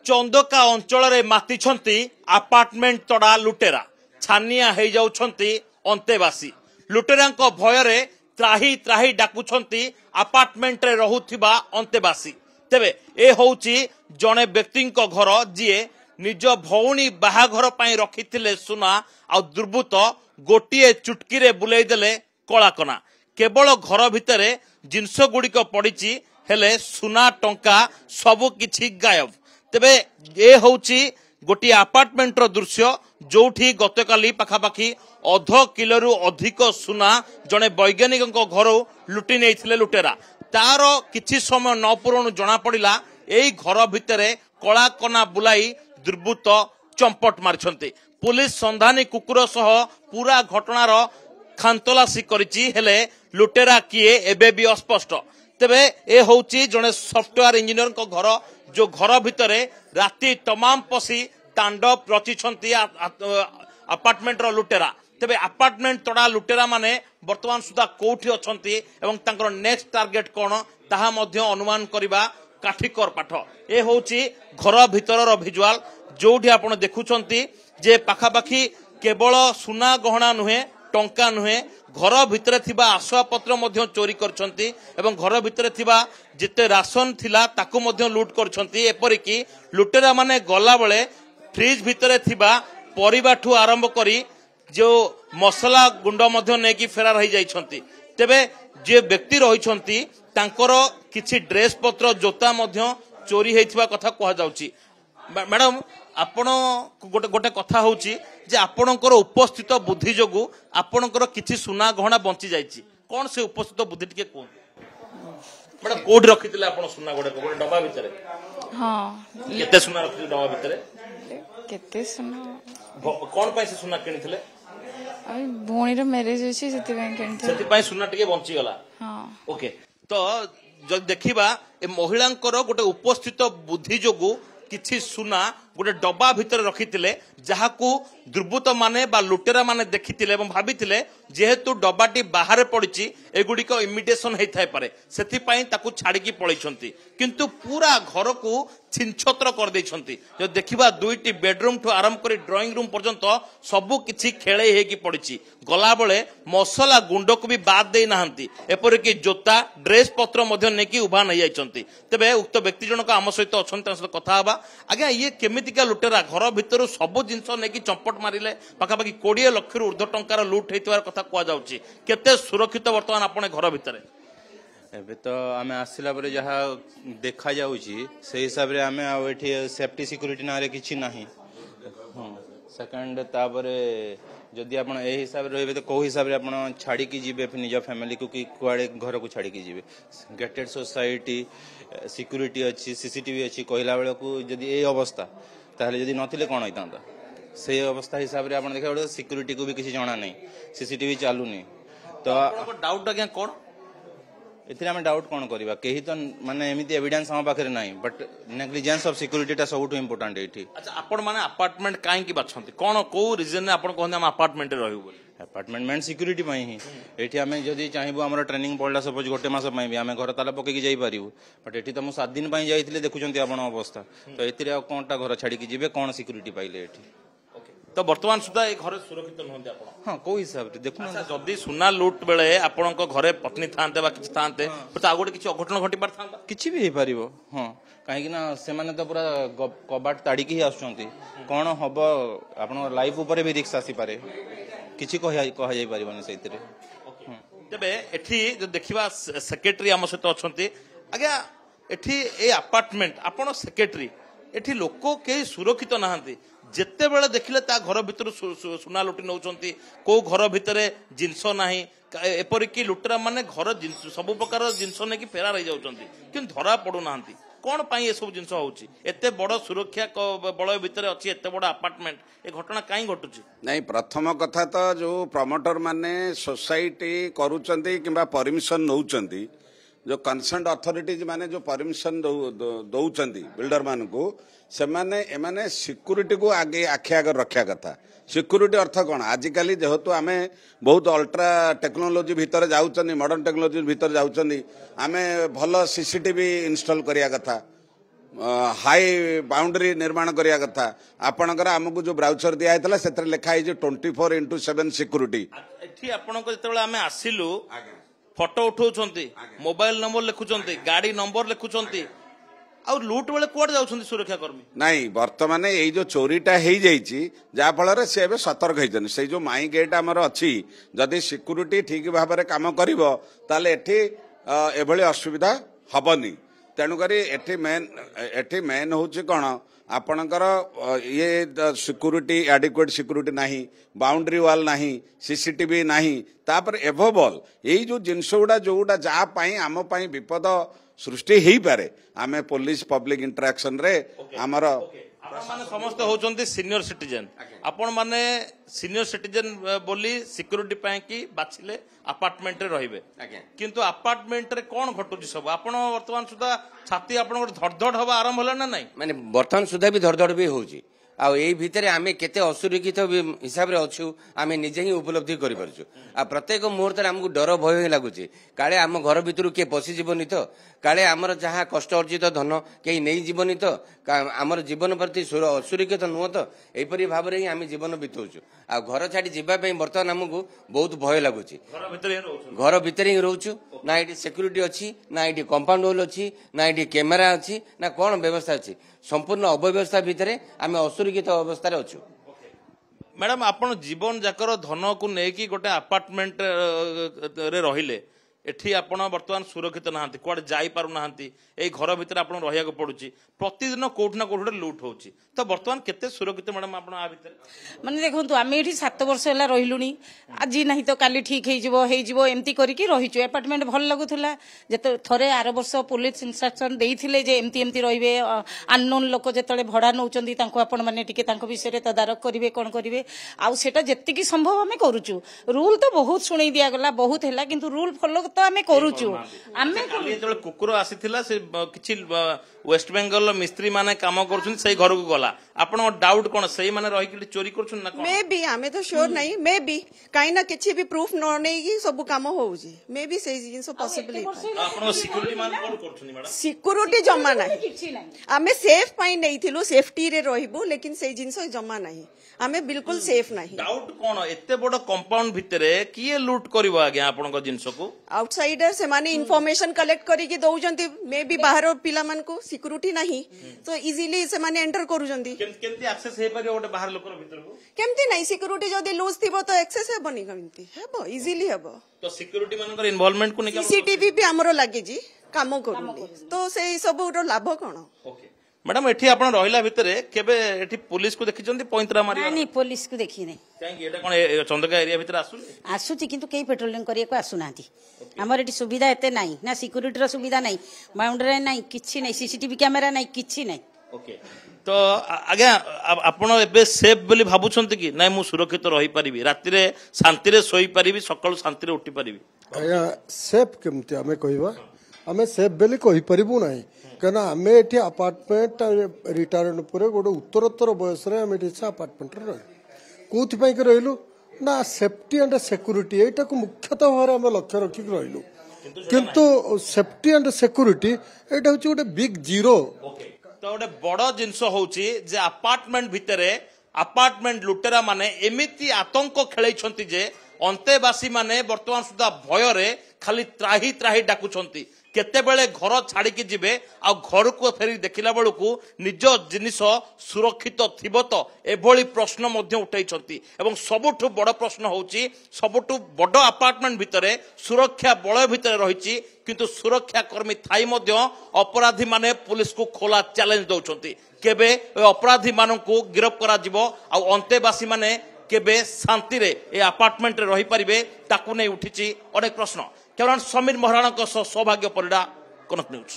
चंदका अंचल मातिछंती अपार्टमेंट तड़ा लुटेरा छानिया हो जाउछंती अंतेवासी लुटेरा भय त्राही त्राही डाकुछंती अपार्टमेंट रे रहुथिबा अंतेवासी तेबे ए होउची जणे व्यक्ति घर जी निज भौणी बाहाघर पई रखिथिले सुना आ दुर्बृत्त गोटिए चुटकी रे बुलाई देले कलाकना केवल घर भितरे जिनस गुड़िक पड़ी हेले सुना टंका सबु किछि गायब तेबे ए होउची गोटे अपार्टमेंट रो दृश्य जोठी गतकाली पाखापाखी अध किलो अधिक सुना जड़े वैज्ञानिक घर लुटि नहीं लुटेरा तार किछि समय न पूरण जना पड़ा यही घर भितर कलाकना बुलाई दुर्बृत्त चंपट मारिछंती पुलिस संधानी कुकुर सह पूरा घटनार खानतलासी करिछि हेले लुटेरा किए एबे भी अस्पष्ट तेबे ए होउची जने सॉफ्टवेयर इंजीनियर को घर जो घर भितर राति तमाम पसी तांडव रचिछंती अपार्टमेंट रो लुटेरा तेबे अपार्टमेंट तड़ा लुटेरा माने वर्तमान सुधा कोठी अछंती एवं तांकर नेक्स्ट टार्गेट कोन ताहा मध्य अनुमान करिबा काठिकर पाठ ए होउची घर भितर भिजुआल जोठी आपण देखुछंती जे पाखापाखी केवल सुना गहना नुहे टंका नुहे घर भितर थिबा आसवाबपत्र मध्य चोरी करछंती एवं घर भितर थिबा जिते राशन थिला ताकू मध्य लूट करछंती एपरिकी लुटेरा माने गला बेले फ्रिज भितर थिबा परिबाठू आरंभ करी जो मसला गुंड मध्य नेकी फेरार हो जाइछंती तेबे जे व्यक्ति रहिछंती तांकर किछि ड्रेस पत्र जोता मध्य चोरी हेइथिबा कथा कहा जाउची मैडम आपण गोटे गोटे कथा होउची जे आपणकर उपस्थित बुद्धि जोगु आपणकर किछि सुना गहना बंची जाइची कोन से उपस्थित बुद्धि टिके कोन मैडम कोड रखितिले आपण सुना गोटे गोटे डबा भितरे हां केते सुना रखितिले डबा भितरे केते सुना कोन पैसे सुना किनिथिले अई भोणीर मैरिज अछि सेति बैंक किनिथिले सेति पई सुना टिके बंची गला हां ओके तो जब देखिबा ए महिलांकर गोटे उपस्थित बुद्धि जोगु किछि सुना गोटे डब्बा भितर रखितिले जहाकू दुर्बृत्त माने बा लुटेरा माने देखितिले एवं भाबितिले जेहेतु डब्बाटी बाहर पड़िछि एगुडिक इमिटेशन हेइ थाइ पारे सेति पई ताकू छाडी की पळैछंती किंतु पूरा घर को छिनछत्र कर दैछंती जो देखिबा दुईटी बेडरूम ठु आरंभ करी ड्राइंग रूम पर्यंत सबु किछि खेळे हे की पड़िछि गला बेले मसला गुंड को भी बाद देई नाहंती एपरि कि जोता ड्रेस पत्र मध्य नेकी उभा नै जाइछंती तबे उक्त व्यक्ति जनक आम सहित अछंती सहित कथा हबा आज्ञा ये केमितिका लुटेरा घर भितर सब जिनस नेकी चंपट मारिले पाखापाखि 20 लाख रु ऊर्ध्व टंकार लुट हेतिवार कथा कह जाउची केते सुरक्षित वर्तमान आपण घर भितर एबे तो आमे आसिला परे जहा देखा जाउची से हिसाब रे आमे आ एठी सेफ्टी सिक्युरिटी नारे किछि नाही सेकंड तापरे जदि आपण ए हिसाब रे रहबे तो को हिसाब रे आपण छाडी की जिबे निज फैमिली को कि कुआडे घर को छाडी की जिबे गेटेड सोसाइटी सिक्युरिटी अछि सीसीटीवी अछि कहला बेले को जदि ए अवस्था ताहले जदि नथिले कोन होइतांता से अवस्था हिसाब रे आपण देखा सिक्युरिटी को भी किछि जणा नै सीसीटीवी चालुनी तो डाउट आज्ञा कोन एथिरे हम डाउट कोन करबा केही तो माने एमिति एविडेंस हम पाखरे नाही बट नेग्लिजेंस ऑफ सिक्युरिटी टा सबटु इंपोर्टेंट एठी अच्छा आपण माने अपार्टमेंट काई की बाछंती कोन को रीजन ने आपण कहन हम अपार्टमेंट रे रहू बोली अपार्टमेंट मेन सिक्युरिटी पई ही एठी हमें जदी चाहिबो हमर ट्रेनिंग पड़ला सपोज गोटे मास पई भी हमें घर ताला पके की जाई पारिबो बट एठी तो हम 7 दिन पई जाईथिले देखुचंती आपण अवस्था तो एथिरे कोनटा घर छाडी की जिबे कोन सिक्युरिटी पाइले एठी तो वर्तमान सुधा ए घर सुरक्षित नहंती आपण हां को हिसाब रे देखु ना जदी सुना लूट बेले आपण को घरे पत्नी थांते बा किछ थांते तो आगोटे किछ अघटन घटी पार थांता किछ भी हे पारिबो हां काहे कि ना से माने तो पूरा कबाट ताड़ी की आछंती कोन हबो आपण लाइफ ऊपर भी रिस्क आसी पारे किछ कह जाई पारिबोनी सेतिरे तबे एठी जो देखिबा सेक्रेटरी हम सहित अछंती आज्ञा एठी ए अपार्टमेंट आपण सेक्रेटरी एठी लोको के सुरक्षित नाहंती जेते बेले देखिले ता घर भितर सुना लुटी नौचंती को घर भितर जिंस नाही एपरि कि लुटरा माने घर जिंस सब प्रकार जिंस ने कि फेरार रह जाउचंती किंतु धरा पडु नाहंती कोन पई ए सब जिंस होउची एते बड़ सुरक्षा बळ भितर अछि एते बड़ अपार्टमेंट ए घटना काई घटुची नहीं प्रथम कथा तो जो प्रमोटर माने सोसाइटी करूचंती किबा परमिशन नौचंती जो कंसर्न अथॉरिटीज माने जो परमिशन दौचंती बिल्डर मान को से माने एमाने सिक्युरिटी को आगे आखि आगे रखा कथा सिक्युरिटी अर्थ कौन आजिकल जेहेतु आम बहुत अल्ट्रा टेक्नोलोजी भितर जाऊँ मॉडर्न टेक्नोलोजी भितर जाऊँ आम भल सीसीटीवी इंस्टॉल करिया कथा हाई बाउंड्री निर्माण करिया कथा आपणकर आमको जो ब्राउचर दिया हैतला सेतर लिखा है 24/7 सिक्योरिटी एठी आपनको जेतेबेले आमे आसिलु फोटो उठाउछंती मोबाइल नंबर लिखुछंती गाड़ी नंबर लिखुछंती आ लूट बेले कोड जाउछंती सुरक्षा कर्मी नहीं वर्तमान ये जो चोरीटा हो जहा फल से एवं सतर्क होती से जो माई गेट आमर अच्छी जदि सिक्यूरीटी ठीक भाव में कम कर असुविधा हेनी तेणुक एटी मेन हूँ कौन आपणकर ये सिक्यूरीटी एडिक्वेट सिक्यूरीटी नहीं बाउंड्री वाल नहीं सीसीटीवी नहीं तापर एभव ऑल यही जो जिनस गुड़ा जो गुड़ा जहाँ आम विपद सृष्टि हो पारे आमे पुलिस पब्लिक इंटरेक्शन रे आमर आपण माने समस्त होचंती सीनियर सिटीजन आपण माने सीनियर सिटीजन बोली सिक्यूरिटी पाए कि बाछिले अपार्टमेंट रे रहिबे किंतु अपार्टमेंट रे कोन घटुची सब आपण वर्तमान सुधा छाती आपण धड़धड़ हवा आरंभ होला ना नहीं माने वर्तमान सुधा भी धड़धड़ भी होची आ एई भितर आमे केते असुरक्षित हिसाब रे अछु आमे निजे ही उपलब्धि करि परछु आ प्रत्येक मुहूर्त रे हमकु डर भय लागुची काले आम घर भितरु के पसि जीवनी तो काले आमर जहाँ कष्ट अर्जित धन कहीं नहीं जीवनी तो आमर जीवन प्रति असुरक्षित नुह तो यहपरी भाव में ही आम जीवन बिताऊँ आ घर छाड़ी जावाई बर्तमान आमको बहुत भय लगुच घर भितर ही रोचु ना ये सिक्यूरीटी अच्छी ना ये कंपाउंड वॉल अच्छी ना ये कैमेरा अच्छी ना कौन व्यवस्था अच्छी संपूर्ण अव्यवस्था भितर आम असुरक्षित अवस्था अच्छु मैडम आपण जीवन जाकर धन को लेकिन गोटे अपार्टमेंट रे रहिले एठी आपण वर्तमान सुरक्षित नहांती कुआडे जाई पारु नहांती एई घर भितर आपण रहिया को पडुची प्रतिदिन कोठना कोठे लूट होची तो वर्तमान केते सुरक्षित मैडम आपण आ भितर माने देखंतु आमे एठी 7 वर्ष होला रहिलुनी आज नहीं तो काली ठीक हे जिवो एमती करिकि रहिचु अपार्टमेंट भल लागुथला जते थरे 8 वर्ष पुलिस इंस्ट्रक्शन देइथिले जे एमती एमती रहिबे अननोन लोक जेतले भड़ा नउचंदी तांको आपण माने टिके तांको विषय रे तदारक करिवे कोन करिवे आ सेटा जेत्ति की संभव आमे करूचु रूल तो बहुत सुनै दिया गला बहुत हैला किंतु रूल फॉलो तो आमे करूचु आमे जेतले कुकुर आसीथिला से किछि वेस्ट बेंगल मिस्त्री माने काम करछुन सही घर को गला आपण डाउट कोन सही माने रहि कि चोरी करछुन ना कोन मे बी आमे तो श्योर नहीं मे बी काई ना किछि भी प्रूफ न नै कि सब काम होउजी मे बी सही जिंस पॉसिबल आपण सिक्यूरिटी मान कोन करछुन मैडम सिक्यूरिटी जमा नहीं आमे सेफ पाई नैथिलु सेफ्टी रे रहिबु लेकिन सही जिंस जमा नहीं आमे बिल्कुल सेफ नहीं डाउट कोन एते बड़ कंपाउंड भितरे किए लूट करबो आगे आपण को जिंस को आउटसाइडर से माने इंफॉर्मेशन कलेक्ट करी कि दउजंती मे बी बाहर पिला मान को सिक्यूरिटी नहीं तो इजीली से माने एंटर करूजंती केमती एक्सेस हे परियो गोटे बाहर लोकर भितर को केमती नहीं सिक्यूरिटी जदी लूज थिबो तो एक्सेस हेबनी केमती हेबो इजीली हेबो तो सिक्यूरिटी मानकर इन्वॉल्वमेंट को नहीं सीसीटीवी भी हमरो लागि जी काम करूनी तो से सब लाभ कोन ओके मैडम एठी आपण रहिला भितरे केबे एठी पुलिस को देखिचंती पॉइंटरा मारी नहीं पुलिस को देखी नहीं काहे एटा कोन चंदका एरिया भितर आसुची किंतु केही पेट्रोलिंग करिया को आसुनांती हमर एठी सुविधा एते नाही ना सिक्यूरिटी रो सुविधा नाही बाउंड्री नाही किछि नाही सीसीटीवी कैमरा नाही किछि नाही ओके तो आज्ञा आपण एबे सेफ बोली भाबुछंती कि नाही मु सुरक्षित रही परिबी राति रे शांति रे सोई परिबी सकाळ शांति रे उठी परिबी आया सेफ केमती हमें कहबा हमें सेफ बोली कहि परिबु नाही कना हमें एठी अपार्टमेंट रिटायर्ड पुरे गोटे उत्तरोत्तर बयस रे हमें एठी अपार्टमेंट रे कोथि पई के रहिलु ना सेफ्टी एंड सिक्यूरिटी एटा को मुख्यतः भाव हमें लक्ष्य रखि रहिलु किंतु सेफ्टी एंड सिक्यूरिटी एटा होची गोटे बिग जीरो तो गोटे बड़ जिनस होची जे अपार्टमेंट भितरे अपार्टमेंट लुटेरा माने एमिति आतंक खेलैछंती जे अंतेवासी माने वर्तमान सुधा भय रे खाली त्राही त्राही डाकुछंती केतेबेले घर छाड़िकी जीवे आ घर को फेरी देखिला बेलू निज जिनिस सुरक्षित थिबो तो एभली प्रश्न मध्य उठाइछंती एवं सबुठु बड़ प्रश्न होची सबुठु बड़ अपार्टमेंट भितरे सुरक्षा बलय भितरे रहिछि किंतु सुरक्षा कर्मी थाई मध्य अपराधी माने पुलिस को खोला चैलेंज दउछंती केबे अपराधी माननकु गिरफ्त करा जिवो आ अंतेवासी माने केबे शांति रे ए अपार्टमेंट रे रही परिबे ताकू नै उठिछि अनेक प्रश्न केवल समीर महाराणा सौभाग्य परिडा कनक न्यूज।